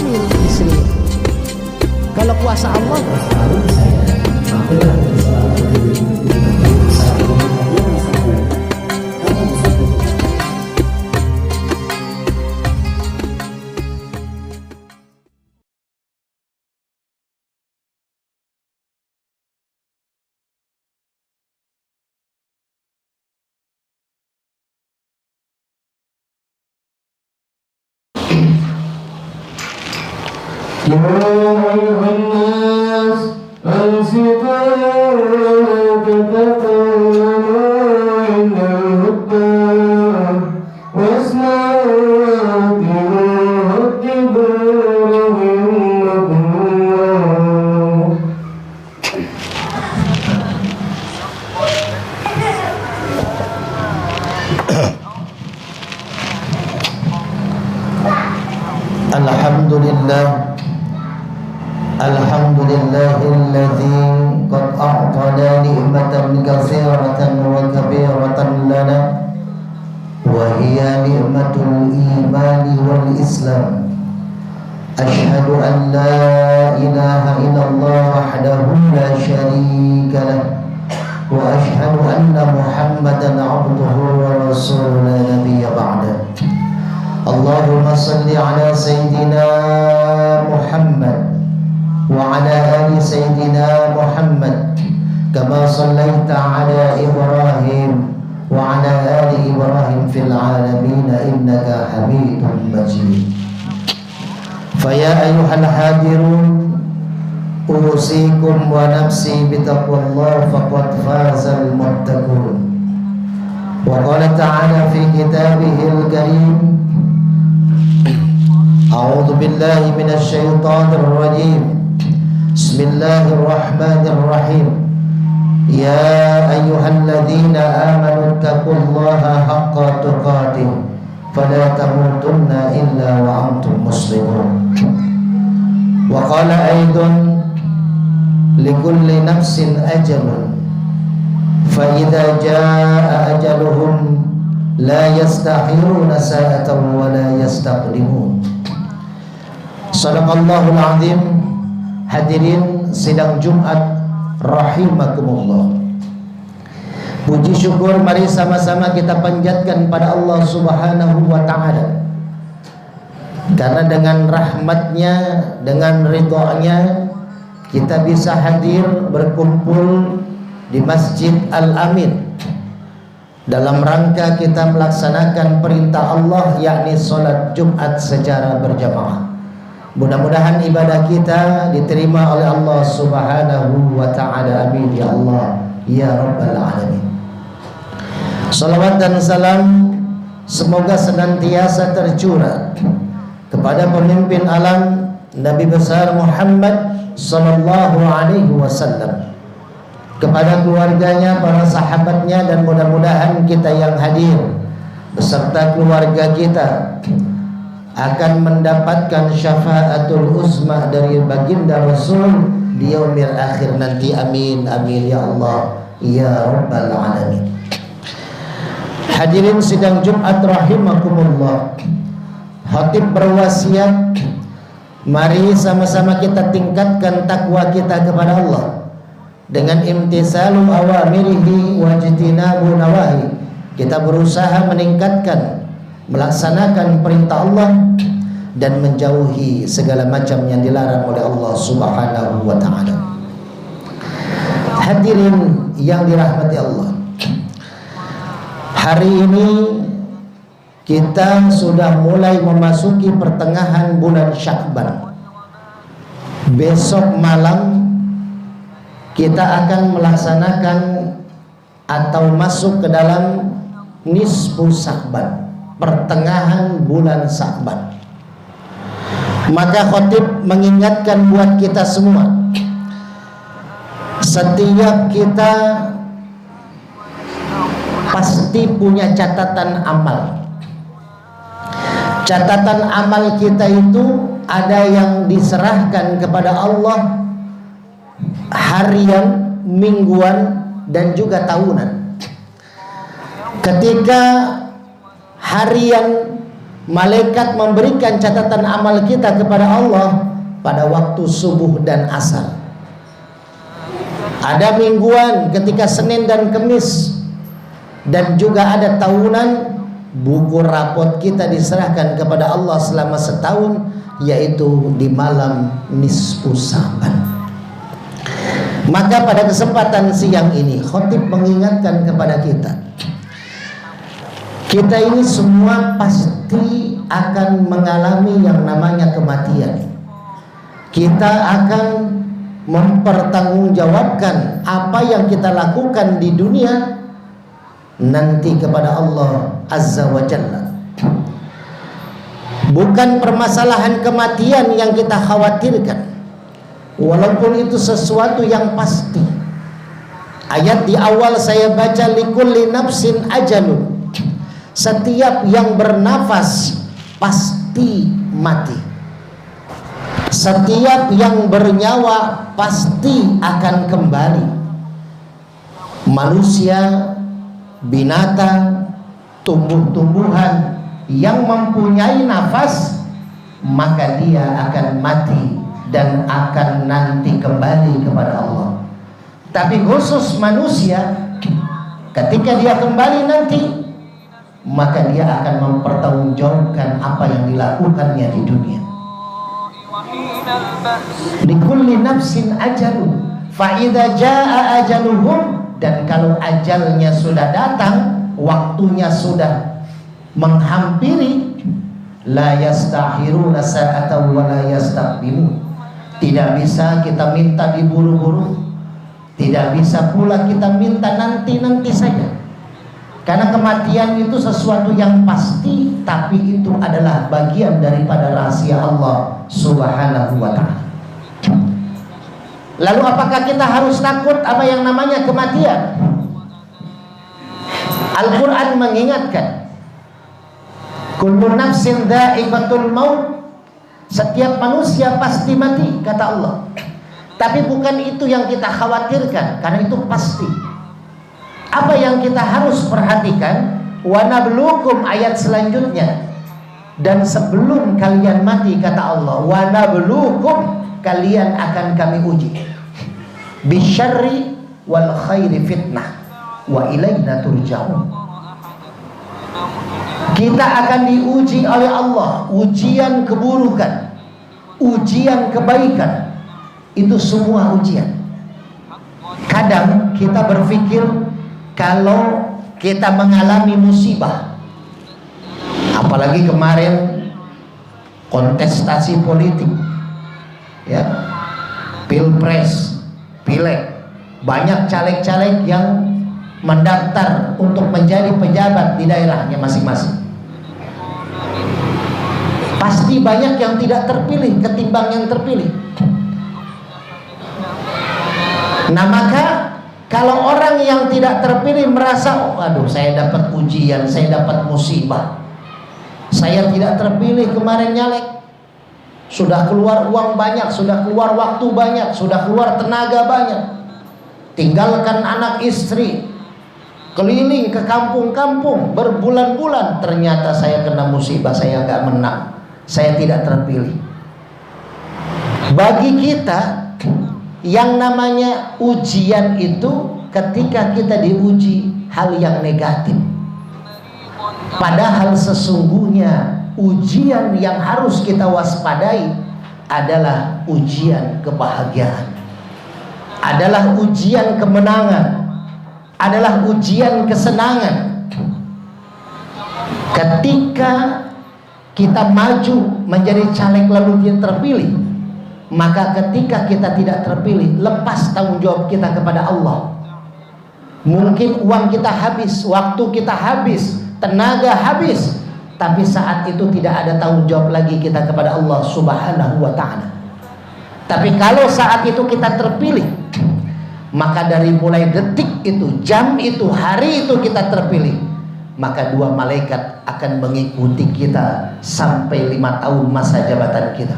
hamil istri. Kalau kuasa Allah يا أيها الناس أنصتوا تتكلموا عند الهدى واسمعوا واتقوا رحمكم الله. Alhamdulillah, alhamdulillahilladzi qad a'tana ni'matan katsiratan wa kabiratan lana wa hiya ni'matul imani wal islam. Ashhadu an la ilaha illallah wahdahu la syarika lah wa ashhadu anna Muhammadan 'abduhu wa rasuluhu la nabiyya ba'da. Allahumma salli ala Sayyidina Muhammad wa ala ali Sayyidina Muhammad kama sallaita ala Ibrahim wa ala ali Ibrahim fil alamin innaka Hamidum Majid. Faya ayyuhal hadirun usikum wa nafsi bitaqwallah faqad fazal muttaqun. Wa qala ta'ala fi kitabihil karim A'udzu billahi minasy syaithanir rajim. Bismillahirrahmanirrahim. Ya ayyuhalladzina amanu taqullaha haqqa tuqatih fala tamutunna illa wa antum muslimun. Wa qala aidan likulli nafsin ajalun fa idza jaa ajaluhum la yastakhiruna sa'atan wa la yastaqdimun. Sadaqallahul azim. Hadirin sidang Jumat rahimakumullah. Puji syukur mari sama-sama kita panjatkan pada Allah Subhanahu wa taala. Karena dengan rahmatnya, dengan ridhonya kita bisa hadir berkumpul di Masjid Al-Amin dalam rangka kita melaksanakan perintah Allah, yakni salat Jumat secara berjamaah. Mudah-mudahan ibadah kita diterima oleh Allah Subhanahu wa ta'ala. Amin ya Allah ya Rabbal Alamin. Salawat dan salam semoga senantiasa tercurah kepada pemimpin alam Nabi besar Muhammad sallallahu alaihi wasallam, kepada keluarganya, para sahabatnya, dan mudah-mudahan kita yang hadir beserta keluarga kita akan mendapatkan syafaatul uzma dari baginda Rasul di yaumil akhir nanti. Amin amin ya Allah ya Rabbal Alamin. Hadirin sidang Jumat rahimakumullah. Khatib berwasiat, mari sama-sama kita tingkatkan takwa kita kepada Allah dengan imtisalu awamirihi wa jitinabu nawahi. Kita berusaha meningkatkan, melaksanakan perintah Allah dan menjauhi segala macam yang dilarang oleh Allah Subhanahu wa ta'ala. Hadirin yang dirahmati Allah, hari ini kita sudah mulai memasuki pertengahan bulan Sya'ban. Besok malam kita akan melaksanakan atau masuk ke dalam nisfu Sya'ban, pertengahan bulan Sya'ban. Maka khatib mengingatkan buat kita semua, setiap kita pasti punya catatan amal. Catatan amal kita itu ada yang diserahkan kepada Allah harian, mingguan, dan juga tahunan. Ketika harian malaikat memberikan catatan amal kita kepada Allah pada waktu subuh dan asar. Ada mingguan ketika Senin dan Kemis, dan juga ada tahunan. Buku rapot kita diserahkan kepada Allah selama setahun, yaitu di malam nisfu Sa'ban. Maka pada kesempatan siang ini khotib mengingatkan kepada kita ini semua pasti akan mengalami yang namanya kematian. Kita akan mempertanggungjawabkan apa yang kita lakukan di dunia nanti kepada Allah Azza wa Jalla. Bukan permasalahan kematian yang kita khawatirkan, walaupun itu sesuatu yang pasti. Ayat di awal saya baca, likulli nafsin ajalun, setiap yang bernafas pasti mati. Setiap yang bernyawa pasti akan kembali. Manusia, binatang, tumbuh-tumbuhan yang mempunyai nafas, maka dia akan mati dan akan nanti kembali kepada Allah. Tapi khusus manusia, ketika dia kembali nanti, maka dia akan mempertanggungjawabkan apa yang dilakukannya di dunia. Likulli nafsin ajalun fa idza jaa ajaluhum, dan kalau ajalnya sudah datang, waktunya sudah menghampiri, la yastakhiruna sa'atan wa la yastaqdimun. Tidak bisa kita minta diburu-buru, tidak bisa pula kita minta nanti-nanti saja. Karena kematian itu sesuatu yang pasti, tapi itu adalah bagian daripada rahasia Allah Subhanahu wa ta'ala. Lalu apakah kita harus takut apa yang namanya kematian? Al-Quran mengingatkan, kullu nafsin dha'iqatul maut, setiap manusia pasti mati, kata Allah. Tapi bukan itu yang kita khawatirkan, karena itu pasti. Apa yang kita harus perhatikan, wa nabluukum, ayat selanjutnya, dan sebelum kalian mati, kata Allah, wa nabluukum, kalian akan kami uji, bisyarri wal khairi fitnah wa ilaina turja'un. Kita akan diuji oleh Allah, ujian keburukan, ujian kebaikan, itu semua ujian. Kadang kita berpikir kalau kita mengalami musibah, apalagi kemarin kontestasi politik, ya, pilpres, pileg, banyak caleg-caleg yang mendaftar untuk menjadi pejabat di daerahnya masing-masing. Pasti banyak yang tidak terpilih ketimbang yang terpilih. Nah, maka kalau orang yang tidak terpilih merasa, oh, aduh, saya dapat ujian, saya dapat musibah, saya tidak terpilih kemarin nyalek, sudah keluar uang banyak, sudah keluar waktu banyak, sudah keluar tenaga banyak, tinggalkan anak istri, keliling ke kampung-kampung berbulan-bulan, ternyata saya kena musibah, saya nggak menang, saya tidak terpilih. Bagi kita, yang namanya ujian itu ketika kita diuji hal yang negatif, padahal sesungguhnya ujian yang harus kita waspadai adalah ujian kebahagiaan, adalah ujian kemenangan, adalah ujian kesenangan. Ketika kita maju menjadi caleg lalu dia terpilih, maka ketika kita tidak terpilih, lepas tanggung jawab kita kepada Allah. Mungkin uang kita habis, waktu kita habis, tenaga habis, tapi saat itu tidak ada tanggung jawab lagi kita kepada Allah Subhanahu wa ta'ala. Tapi kalau saat itu kita terpilih, maka dari mulai detik itu, jam itu, hari itu kita terpilih, maka dua malaikat akan mengikuti kita sampai 5 tahun masa jabatan kita.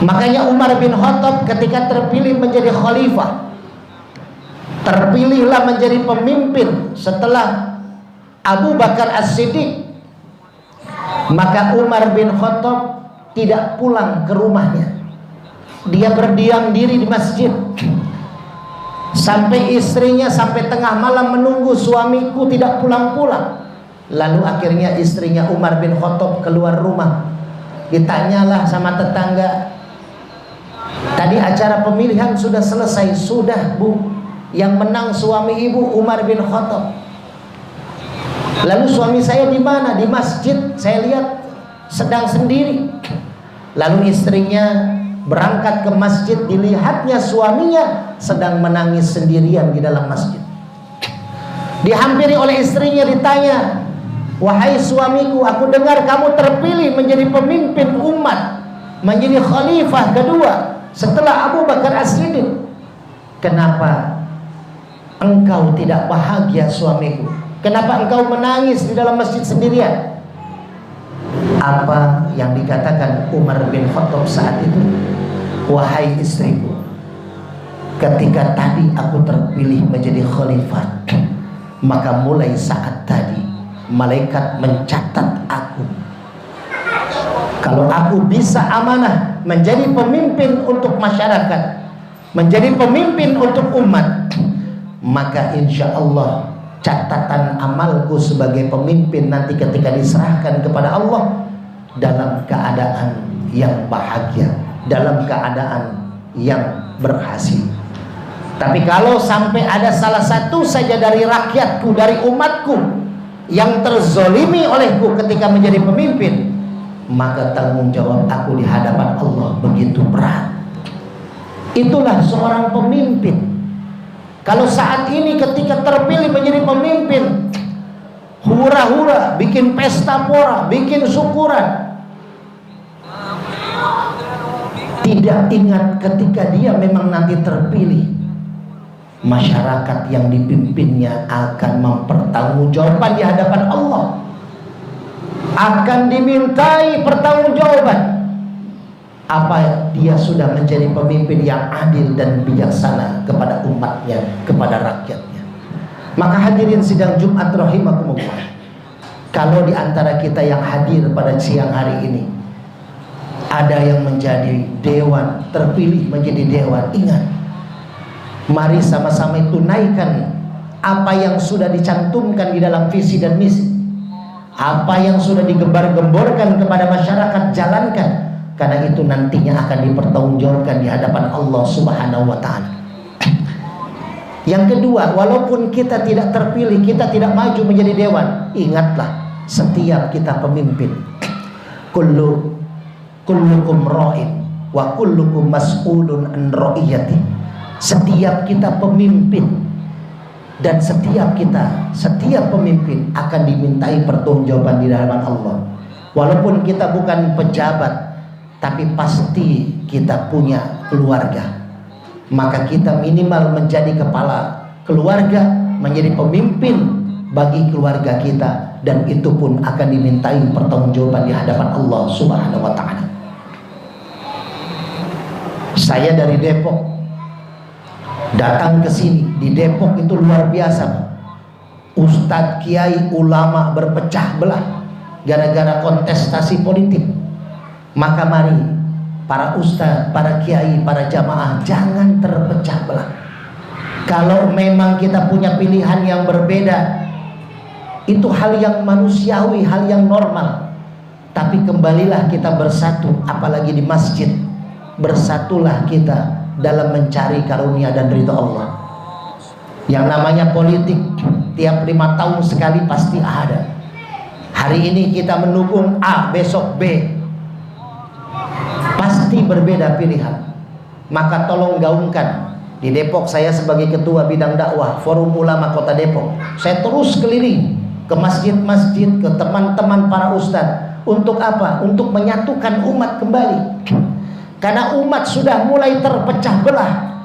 Makanya Umar bin Khattab ketika terpilih menjadi khalifah, terpilihlah menjadi pemimpin setelah Abu Bakar As-Siddiq, Maka Umar bin Khattab tidak pulang ke rumahnya. Dia berdiam diri di masjid sampai istrinya sampai tengah malam menunggu suamiku tidak pulang-pulang. Lalu akhirnya istrinya Umar bin Khattab keluar rumah. Ditanyalah sama tetangga, tadi acara pemilihan sudah selesai? Sudah, Bu. Yang menang suami ibu Umar bin Khattab. Lalu suami saya di mana? Di masjid. Saya lihat sedang sendiri. Lalu istrinya berangkat ke masjid, dilihatnya suaminya sedang menangis sendirian di dalam masjid. Dihampiri oleh istrinya, ditanya, wahai suamiku, aku dengar kamu terpilih menjadi pemimpin umat, menjadi khalifah kedua setelah Abu Bakar As-Siddiq. Kenapa engkau tidak bahagia suamiku? Kenapa engkau menangis di dalam masjid sendirian? Apa yang dikatakan Umar bin Khattab saat itu? Wahai istriku, ketika tadi aku terpilih menjadi khalifah, maka mulai saat tadi malaikat mencatat aku. Kalau aku bisa amanah menjadi pemimpin untuk masyarakat, menjadi pemimpin untuk umat, maka insya Allah catatan amalku sebagai pemimpin nanti ketika diserahkan kepada Allah dalam keadaan yang bahagia, dalam keadaan yang berhasil. Tapi kalau sampai ada salah satu saja dari rakyatku, dari umatku yang terzolimi olehku ketika menjadi pemimpin, maka tanggung jawab aku di hadapan Allah begitu berat. Itulah seorang pemimpin. Kalau saat ini ketika terpilih menjadi pemimpin, hura-hura, bikin pesta pora, bikin syukuran, tidak ingat ketika dia memang nanti terpilih, masyarakat yang dipimpinnya akan mempertanggungjawabkan di hadapan Allah, akan dimintai pertanggungjawaban apa dia sudah menjadi pemimpin yang adil dan bijaksana kepada umatnya, kepada rakyatnya. Maka hadirin sidang Jumat rahimakumullah, kalau di antara kita yang hadir pada siang hari ini ada yang menjadi dewan, terpilih menjadi dewan, ingat, mari sama-sama tunaikan apa yang sudah dicantumkan di dalam visi dan misi, apa yang sudah digembar-gemborkan kepada masyarakat, jalankan. Karena itu nantinya akan dipertanggungjawabkan di hadapan Allah Subhanahu wa ta'ala. Yang kedua, walaupun kita tidak terpilih, kita tidak maju menjadi dewan, ingatlah, setiap kita pemimpin, kullukum ra'in wa kullukum mas'ulun an ra'iyati. Setiap kita pemimpin, dan setiap pemimpin akan dimintai pertanggungjawaban di hadapan Allah. Walaupun kita bukan pejabat, tapi pasti kita punya keluarga, maka kita minimal menjadi kepala keluarga, menjadi pemimpin bagi keluarga kita, dan itu pun akan dimintai pertanggungjawaban di hadapan Allah Subhanahu wa ta'ala. Saya dari Depok datang ke sini. Di Depok itu luar biasa, ustadz, kiai, ulama berpecah belah gara-gara kontestasi politik. Maka mari para ustadz, para kiai, para jamaah jangan terpecah belah. Kalau memang kita punya pilihan yang berbeda, itu hal yang manusiawi, hal yang normal. Tapi kembalilah kita bersatu, apalagi di masjid. Bersatulah kita dalam mencari karunia dan ridha Allah. Yang namanya politik tiap 5 tahun sekali pasti ada. Hari ini kita mendukung A, besok B, pasti berbeda pilihan. Maka tolong gaungkan. Di Depok saya sebagai ketua bidang dakwah Forum Ulama Kota Depok, saya terus keliling ke masjid-masjid, ke teman-teman para ustadz. Untuk apa? Untuk menyatukan umat kembali. Karena umat sudah mulai terpecah belah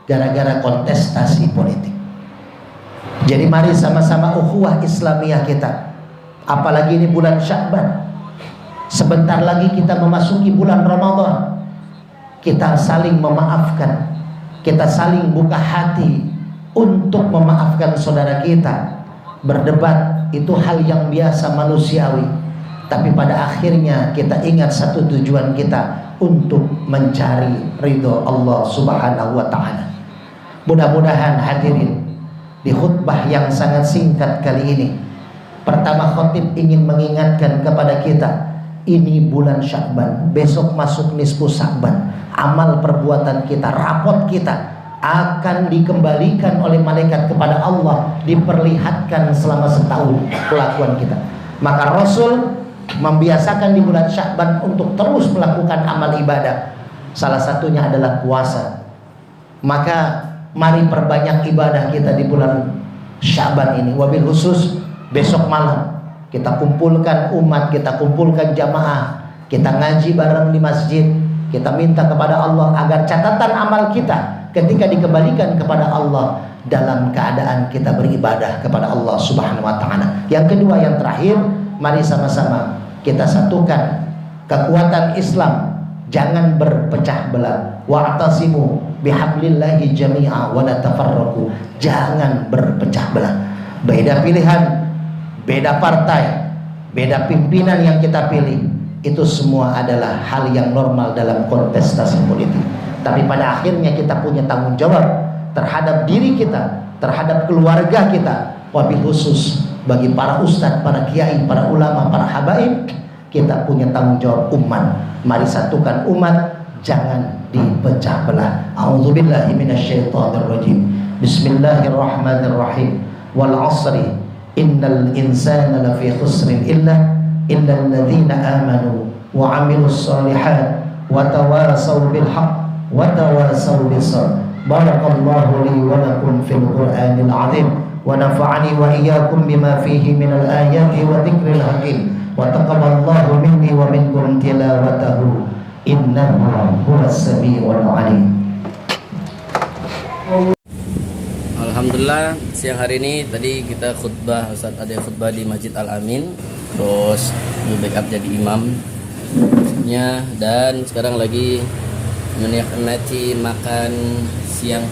gara-gara kontestasi politik. Jadi mari sama-sama ukhuwah Islamiyah kita. Apalagi ini bulan Sya'ban, sebentar lagi kita memasuki bulan Ramadan. Kita saling memaafkan, kita saling buka hati untuk memaafkan saudara kita. Berdebat itu hal yang biasa manusiawi, tapi pada akhirnya kita ingat satu tujuan kita, untuk mencari ridho Allah Subhanahu wa Ta'ala. Mudah-mudahan hadirin, di khutbah yang sangat singkat kali ini, pertama khotib ingin mengingatkan kepada kita, ini bulan Sya'ban, besok masuk nisfu Sya'ban. Amal perbuatan kita, rapot kita akan dikembalikan oleh malaikat kepada Allah, diperlihatkan selama setahun kelakuan kita. Maka Rasul membiasakan di bulan Sya'ban untuk terus melakukan amal ibadah. Salah satunya adalah puasa. Maka mari perbanyak ibadah kita di bulan Sya'ban ini. Wabil khusus besok malam kita kumpulkan umat, kita kumpulkan jamaah, kita ngaji bareng di masjid. Kita minta kepada Allah agar catatan amal kita ketika dikembalikan kepada Allah dalam keadaan kita beribadah kepada Allah Subhanahu wa Ta'ala. Yang kedua, yang terakhir, mari sama-sama kita satukan kekuatan Islam, jangan berpecah belah. Wa'tasimu bihablillahi jami'a wa la tafarraqu. Jangan berpecah belah. Beda pilihan, beda partai, beda pimpinan yang kita pilih, itu semua adalah hal yang normal dalam kontestasi politik. Tapi pada akhirnya kita punya tanggung jawab terhadap diri kita, terhadap keluarga kita. Wabil khusus bagi para ustadz, para kiai, para ulama, para habaib, kita punya tanggung jawab umat. Mari satukan umat, jangan dipecah belah. A'udzubillahi minasyaitonirrajim. Bismillahirrahmanirrahim. Wal 'asri innal insana lafi khusrin illal ladzina amanu wa 'amilus shalihat wa tawasaw bil haqq wa tawasaw bis sabr. Barakallahu li wa lakum fil Qur'anil 'azim wa nafa'ani wa iyyakum bima fihi minal ayati wa dzikril hakim wa taqabbalallahu minni wa minkum tilawatahu innahu huwas samiul 'alim. Alhamdulillah, siang hari ini tadi kita khutbah, Ustaz ada khutbah di Masjid Al-Amin, terus backup jadi imamnya, dan sekarang lagi menikmati makan siang.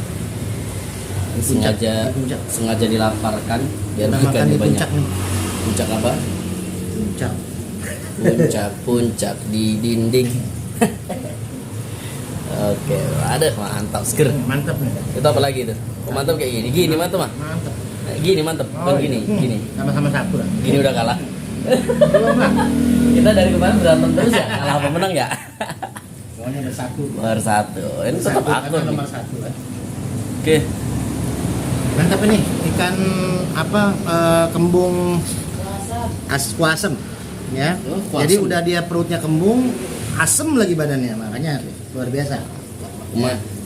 Sengaja dilaparkan biar makan banyak. Puncak apa? Puncak di dinding. Oke, ada mantap, seger. Mantap nih. Itu apa lagi tuh? Oh, mantap kayak gini. Gini mantap mah. Mantap. Gini mantap. Oh, gini. Sama-sama satu lah. Gini udah kalah. Kita dari kemarin berantem terus ya. Kalah apa menang ya? Pokoknya bersatu. Ini tetap aku nomor satu kan. Oke. Mantap ini ikan apa kembung kuasem ya. Jadi udah dia perutnya kembung, asem lagi badannya, makanya luar biasa.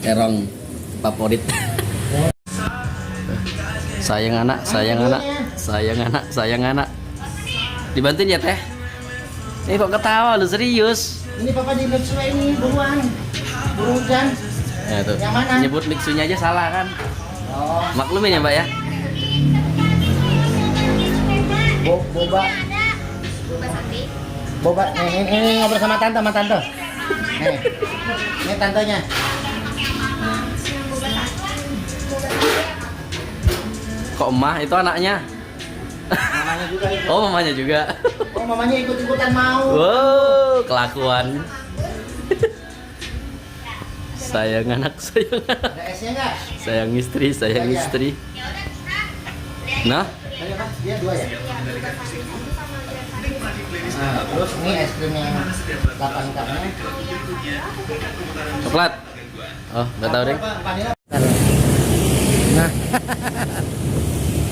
Terong favorit. Sayang anak. Dibantuin ya teh. Ini kok ketawa lu, serius? Ini papa di Mitsue ini buruan. Buruan. Ya tuh. Yang mana? Nyebut mixunya aja salah kan? Oh. Maklumin ya, Mbak ya. Boba Sakti. Boba, ini ngobrol sama tante. Nih. Ini tantenya. Kok emah itu anaknya? Mamanya juga itu. Oh, mamanya juga. Oh, mamanya ikut-ikutan mau. Wow, kelakuan. Sayang anak. Ada esnya enggak? Sayang istri. Nah, dia 2 ya? Nah, terus ini es krim yang 8 cupnya. coklat. Oh, enggak tahu deh. Nah.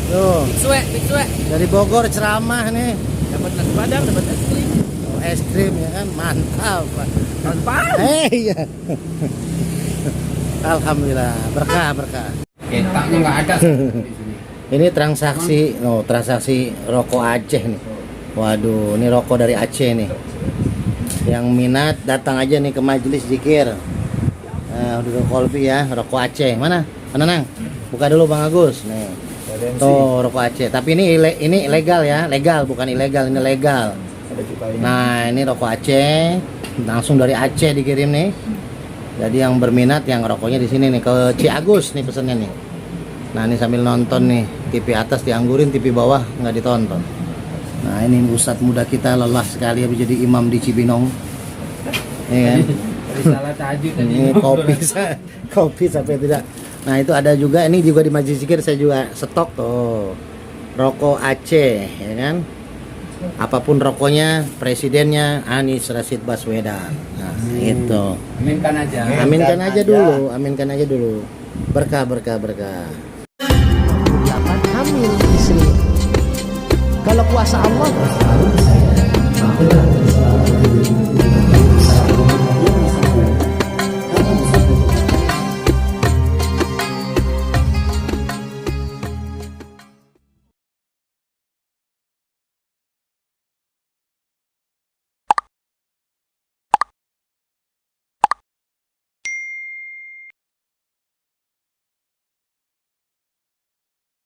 Tuh, Mixue. dari Bogor ceramah nih. Dapat nasi padang, dapat es krim. Oh, es krim ya kan, mantap. Mantap. Iya. Alhamdulillah, berkah. Ketaknya enggak ada. Ini transaksi rokok Aceh nih. Waduh, ini rokok dari Aceh nih. Yang minat datang aja nih ke majelis zikir. Udah kolpi ya, rokok Aceh. Mana? Nang? Buka dulu Bang Agus. Nih. Tuh rokok Aceh. Tapi ini legal ya, legal bukan ilegal, ini legal. Nah, ini rokok Aceh, langsung dari Aceh dikirim nih. Jadi yang berminat yang rokoknya di sini nih ke Ci Agus nih pesennya nih. Nah, ini sambil nonton nih, TV atas dianggurin, TV bawah nggak ditonton. Nah ini ustadz muda kita lelah sekali habis jadi imam di Cibinong, ya kan? Risalah tahajud tadi. Ini kopi sampai tidak. Nah itu ada juga, ini juga di Majlis Zikir saya juga stok tuh rokok Aceh, ya kan? Apapun rokoknya, presidennya Anies Rashid Baswedan. Nah itu. Aminkan aja. Aminkan aja dulu. Berkah. Dapat hamil istri. Kalau kuasa Allah,